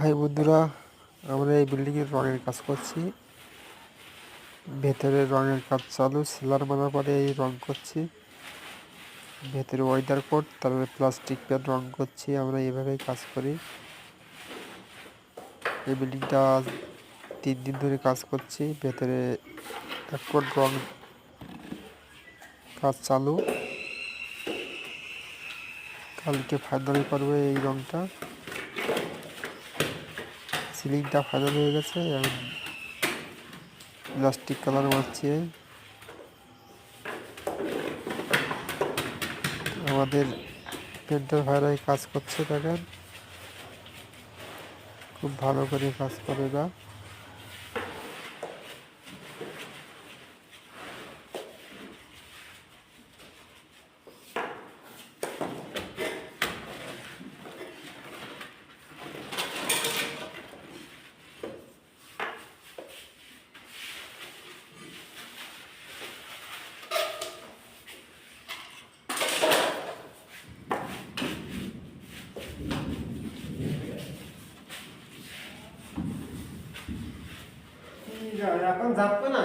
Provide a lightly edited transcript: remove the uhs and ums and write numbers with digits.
High বন্ধুরা, আমরা এই বিল্ডিংয়ের রঙের কাজ করছি। ভেতরে রঙের কাজ চালু, সেলার মারার পরে এই রং করছি। ভেতরে ওয়েদার কোট, তারপরে প্লাস্টিক প্যান রং করছি। আমরা এভাবেই কাজ করি। এই বিল্ডিংটা 3 দিন ধরে কাজ করছি। ভেতরে 1 কোট রং কাজ চালু। কালকে ফাইনাল করবে এই রংটা। সিলিংটা ফাইনাল হয়ে গেছে, এখন প্লাস্টিক কালার মারছি। আমাদের পেন্টার ভাইরাই কাজ করছে, দেখেন খুব ভালো করে কাজ করে না। এখন যাবে না।